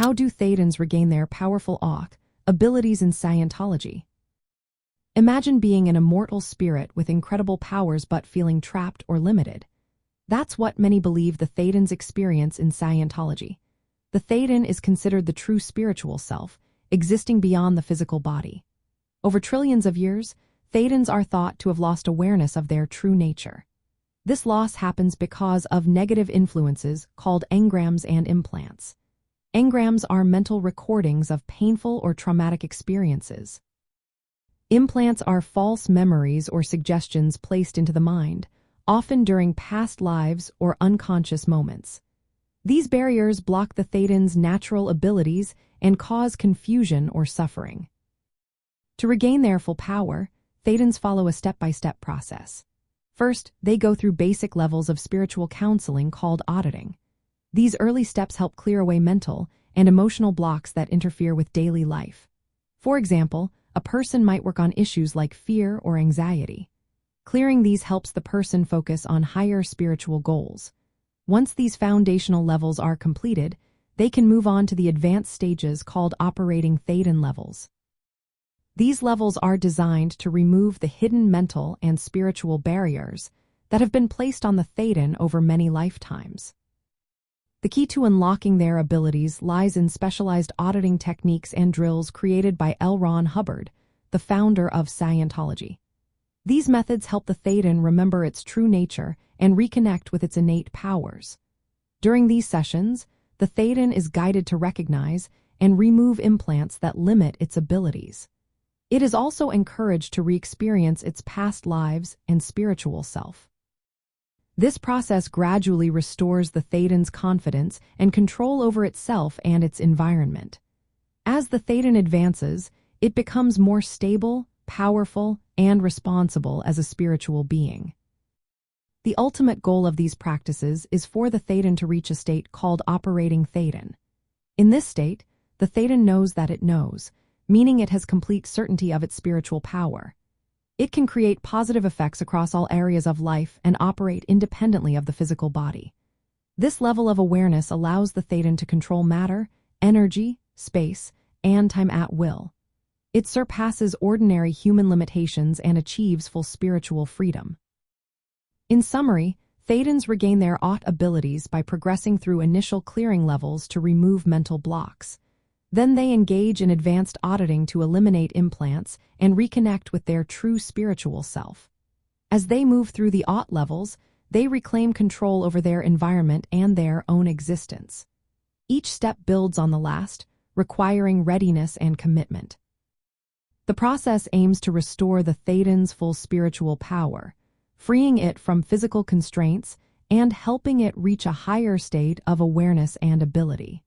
How do Thetans regain their powerful abilities in Scientology? Imagine being an immortal spirit with incredible powers but feeling trapped or limited. That's what many believe the Thetans experience in Scientology. The Thetan is considered the true spiritual self, existing beyond the physical body. Over trillions of years, Thetans are thought to have lost awareness of their true nature. This loss happens because of negative influences called engrams and implants. Engrams are mental recordings of painful or traumatic experiences. Implants are false memories or suggestions placed into the mind, often during past lives or unconscious moments. These barriers block the Thetans' natural abilities and cause confusion or suffering. To regain their full power, Thetans follow a step-by-step process. First, they go through basic levels of spiritual counseling called auditing. These early steps help clear away mental and emotional blocks that interfere with daily life. For example, a person might work on issues like fear or anxiety. Clearing these helps the person focus on higher spiritual goals. Once these foundational levels are completed, they can move on to the advanced stages called operating Thetan levels. These levels are designed to remove the hidden mental and spiritual barriers that have been placed on the Thetan over many lifetimes. The key to unlocking their abilities lies in specialized auditing techniques and drills created by Lron Hubbard, the founder of Scientology. These methods help the Thetan remember its true nature and reconnect with its innate powers. During these sessions, the Thetan is guided to recognize and remove implants that limit its abilities. It is also encouraged to re-experience its past lives and spiritual self. This process gradually restores the Thetan's confidence and control over itself and its environment. As the Thetan advances, it becomes more stable, powerful, and responsible as a spiritual being. The ultimate goal of these practices is for the Thetan to reach a state called operating Thetan. In this state, the Thetan knows that it knows, meaning it has complete certainty of its spiritual power. It can create positive effects across all areas of life and operate independently of the physical body. This level of awareness allows the Thetan to control matter, energy, space, and time at will. It surpasses ordinary human limitations and achieves full spiritual freedom. In summary, Thetans regain their abilities by progressing through initial clearing levels to remove mental blocks. Then they engage in advanced auditing to eliminate implants and reconnect with their true spiritual self. As they move through the levels, they reclaim control over their environment and their own existence. Each step builds on the last, requiring readiness and commitment. The process aims to restore the Thetan's full spiritual power, freeing it from physical constraints and helping it reach a higher state of awareness and ability.